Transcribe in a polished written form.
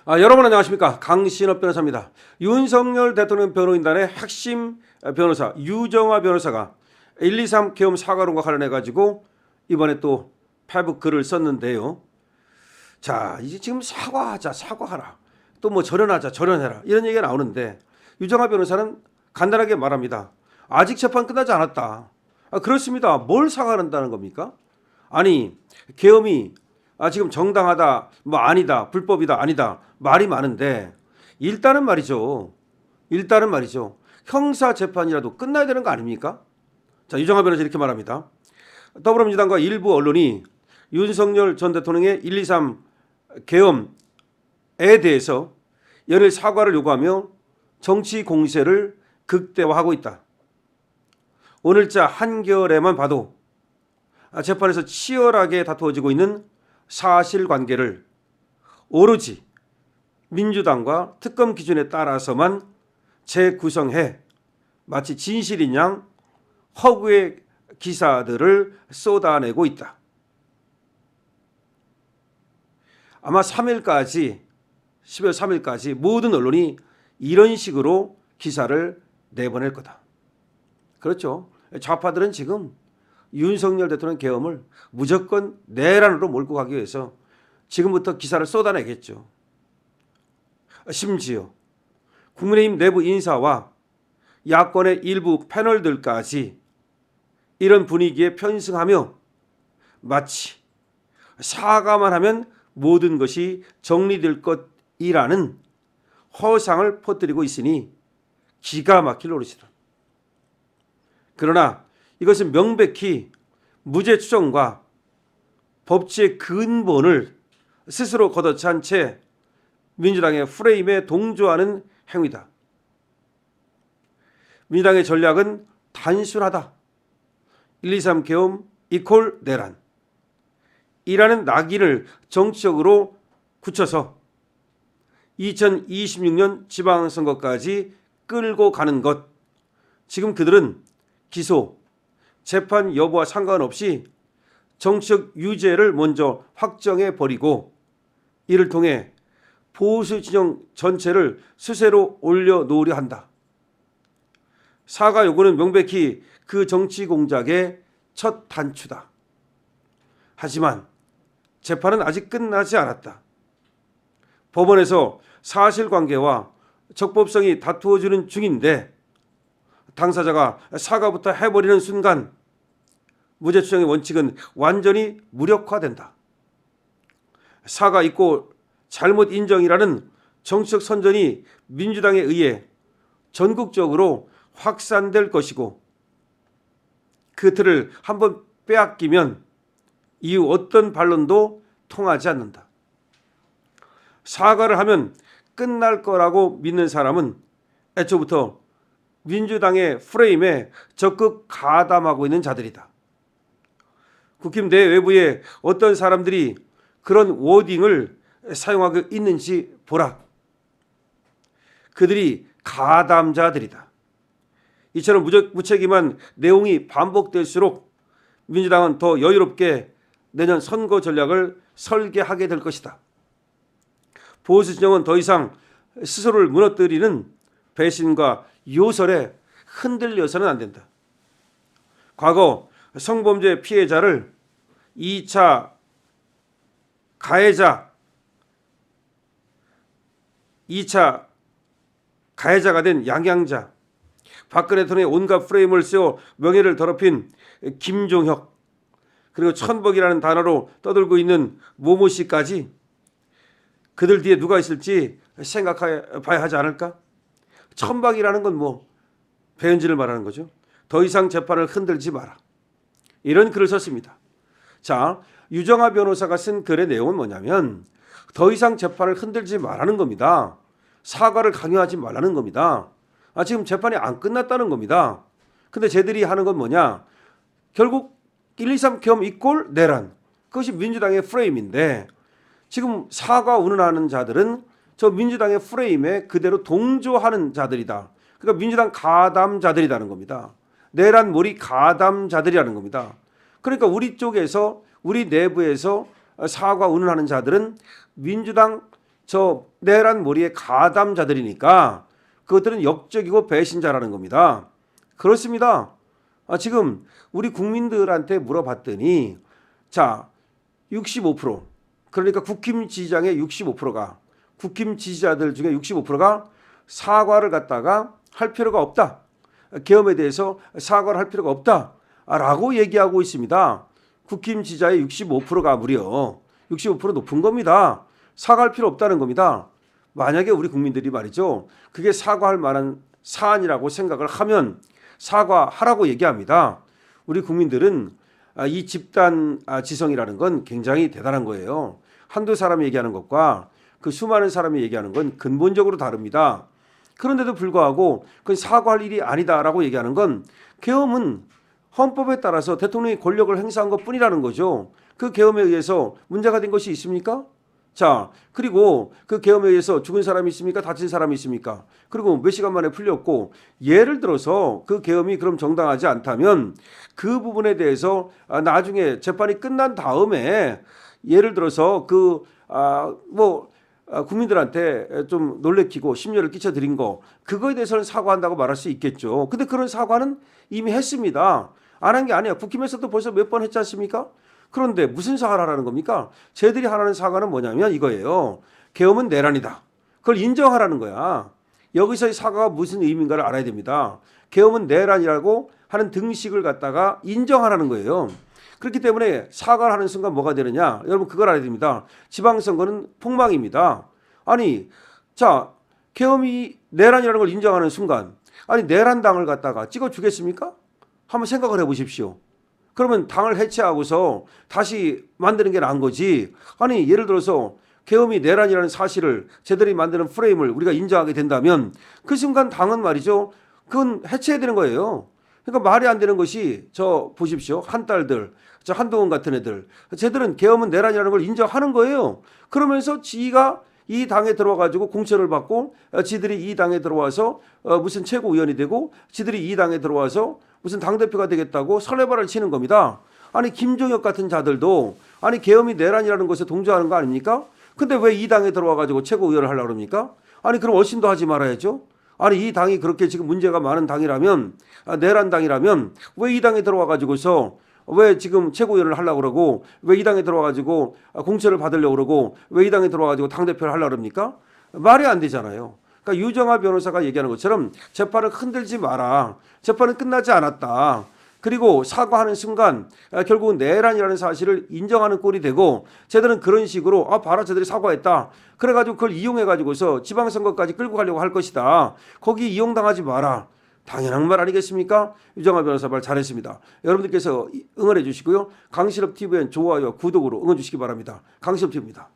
여러분 안녕하십니까? 강신업 변호사입니다. 윤석열 대통령 변호인단의 핵심 변호사 유정화 변호사가 123 계엄 사과론과 관련해 가지고 이번에 또 페북 글을 썼는데요. 자, 이제 지금 사과하자, 사과하라. 또 뭐 절연하자, 절연해라. 이런 얘기가 나오는데 유정화 변호사는 간단하게 말합니다. 아직 재판 끝나지 않았다. 그렇습니다. 뭘 사과한다는 겁니까? 아니, 계엄이 지금 정당하다, 뭐 아니다, 불법이다, 아니다 말이 많은데 일단은 말이죠. 형사 재판이라도 끝나야 되는 거 아닙니까? 자, 유정화 변호사 이렇게 말합니다. 더불어민주당과 일부 언론이 윤석열 전 대통령의 123 계엄에 대해서 연일 사과를 요구하며 정치 공세를 극대화하고 있다. 오늘자 한겨레만 봐도 재판에서 치열하게 다투어지고 있는 사실관계를 오로지 민주당과 특검 기준에 따라서만 재구성해 마치 진실인 양 허구의 기사들을 쏟아내고 있다. 아마 3일까지 12월 3일까지 모든 언론이 이런 식으로 기사를 내보낼 거다. 그렇죠. 좌파들은 지금 윤석열 대통령 계엄을 무조건 내란으로 몰고 가기 위해서 지금부터 기사를 쏟아내겠죠. 심지어 국민의힘 내부 인사와 야권의 일부 패널들까지 이런 분위기에 편승하며 마치 사과만 하면 모든 것이 정리될 것이라는 허상을 퍼뜨리고 있으니 기가 막힐 노릇이다. 그러나 이것은 명백히 무죄 추정과 법치의 근본을 스스로 걷어찬 채 민주당의 프레임에 동조하는 행위다. 민주당의 전략은 단순하다. 123 계엄 이퀄 내란. 이라는 낙인을 정치적으로 굳혀서 2026년 지방선거까지 끌고 가는 것. 지금 그들은 기소, 재판 여부와 상관없이 정치적 유죄를 먼저 확정해 버리고 이를 통해 보수 진영 전체를 수세로 올려놓으려 한다. 사과 요구는 명백히 그 정치 공작의 첫 단추다. 하지만 재판은 아직 끝나지 않았다. 법원에서 사실관계와 적법성이 다투어지는 중인데 당사자가 사과부터 해버리는 순간 무죄 추정의 원칙은 완전히 무력화된다. 사과 있고 잘못 인정이라는 정치적 선전이 민주당에 의해 전국적으로 확산될 것이고 그 틀을 한번 빼앗기면 이후 어떤 반론도 통하지 않는다. 사과를 하면 끝날 거라고 믿는 사람은 애초부터 민주당의 프레임에 적극 가담하고 있는 자들이다. 국힘 내외부에 어떤 사람들이 그런 워딩을 사용하고 있는지 보라. 그들이 가담자들이다. 이처럼 무책임한 내용이 반복될수록 민주당은 더 여유롭게 내년 선거 전략을 설계하게 될 것이다. 보수 진영은 더 이상 스스로를 무너뜨리는 배신과 요설에 흔들려서는 안 된다. 과거 성범죄 피해자를 2차 가해자가 된 양양자, 박근혜 대통령의 온갖 프레임을 세워 명예를 더럽힌 김종혁, 그리고 천복이라는 단어로 떠들고 있는 모모 씨까지 그들 뒤에 누가 있을지 생각해 봐야 하지 않을까? 천박이라는 건 뭐 배은진을 말하는 거죠. 더 이상 재판을 흔들지 마라. 이런 글을 썼습니다. 자, 유정화 변호사가 쓴 글의 내용은 뭐냐면 더 이상 재판을 흔들지 말라는 겁니다. 사과를 강요하지 말라는 겁니다. 지금 재판이 안 끝났다는 겁니다. 근데 쟤들이 하는 건 뭐냐? 결국 123 계엄 이꼴 내란. 그것이 민주당의 프레임인데 지금 사과 운운하는 자들은 저 민주당의 프레임에 그대로 동조하는 자들이다. 그러니까 민주당 가담자들이라는 겁니다. 내란몰이 가담자들이라는 겁니다. 그러니까 우리 쪽에서 우리 내부에서 사과 운운하는 자들은 민주당 저 내란 머리의 가담자들이니까 그것들은 역적이고 배신자라는 겁니다. 그렇습니다. 지금 우리 국민들한테 물어봤더니 자 65% 그러니까 국힘 지지장의 65%가 국힘 지지자들 중에 65%가 사과를 갖다가 할 필요가 없다. 계엄에 대해서 사과를 할 필요가 없다라고 얘기하고 있습니다. 국힘 지지자의 65%가 무려 65% 높은 겁니다. 사과할 필요 없다는 겁니다. 만약에 우리 국민들이 말이죠. 그게 사과할 만한 사안이라고 생각을 하면 사과하라고 얘기합니다. 우리 국민들은 이 집단 지성이라는 건 굉장히 대단한 거예요. 한두 사람이 얘기하는 것과 그 수많은 사람이 얘기하는 건 근본적으로 다릅니다. 그런데도 불구하고 그건 사과할 일이 아니다라고 얘기하는 건 계엄은 헌법에 따라서 대통령이 권력을 행사한 것뿐이라는 거죠. 그 계엄에 의해서 문제가 된 것이 있습니까? 자, 그리고 그 계엄에 의해서 죽은 사람이 있습니까? 다친 사람이 있습니까? 그리고 몇 시간 만에 풀렸고 예를 들어서 그 계엄이 그럼 정당하지 않다면 그 부분에 대해서 나중에 재판이 끝난 다음에 예를 들어서 국민들한테 좀 놀래키고 심려를 끼쳐드린 거 그거에 대해서는 사과한다고 말할 수 있겠죠. 근데 그런 사과는 이미 했습니다. 안 한 게 아니야. 국힘에서도 벌써 몇 번 했지 않습니까? 그런데 무슨 사과를 하라는 겁니까? 쟤들이 하라는 사과는 뭐냐면 이거예요. 계엄은 내란이다. 그걸 인정하라는 거야. 여기서의 사과가 무슨 의미인가를 알아야 됩니다. 계엄은 내란이라고 하는 등식을 갖다가 인정하라는 거예요. 그렇기 때문에 사과를 하는 순간 뭐가 되느냐? 여러분 그걸 알아야 됩니다. 지방선거는 폭망입니다. 아니 자 계엄이 내란이라는 걸 인정하는 순간 아니 내란당을 갖다가 찍어주겠습니까? 한번 생각을 해보십시오. 그러면 당을 해체하고서 다시 만드는 게 나은 거지. 아니 예를 들어서 계엄이 내란이라는 사실을 쟤들이 만드는 프레임을 우리가 인정하게 된다면 그 순간 당은 말이죠. 그건 해체해야 되는 거예요. 그러니까 말이 안 되는 것이 저 보십시오. 한딸들, 저 한동훈 같은 애들. 쟤들은 계엄은 내란이라는 걸 인정하는 거예요. 그러면서 지가 이 당에 들어와가지고 공천을 받고 지들이 이 당에 들어와서 무슨 최고위원이 되고 지들이 이 당에 들어와서 무슨 당대표가 되겠다고 설레발을 치는 겁니다. 아니 김종혁 같은 자들도 아니 계엄이 내란이라는 것에 동조하는 거 아닙니까? 근데 왜 이 당에 들어와가지고 최고위원을 하려고 그럽니까? 아니 그럼 얼씬도 하지 말아야죠. 아니 이 당이 그렇게 지금 문제가 많은 당이라면 내란 당이라면 왜 이 당에 들어와가지고서 왜 지금 최고위원을 하려고 그러고 왜 이 당에 들어와가지고 공천을 받으려고 그러고 왜 이 당에 들어와가지고 당대표를 하려고 그럽니까? 말이 안 되잖아요. 그러니까 유정아 변호사가 얘기하는 것처럼 재판을 흔들지 마라. 재판은 끝나지 않았다. 그리고 사과하는 순간 결국은 내란이라는 사실을 인정하는 꼴이 되고 쟤들은 그런 식으로 봐라 쟤들이 사과했다. 그래가지고 그걸 이용해가지고서 지방선거까지 끌고 가려고 할 것이다. 거기 이용당하지 마라. 당연한 말 아니겠습니까? 유정아 변호사 말 잘했습니다. 여러분들께서 응원해 주시고요. 강실업 TV엔 좋아요, 구독으로 응원 주시기 바랍니다. 강실업 TV입니다.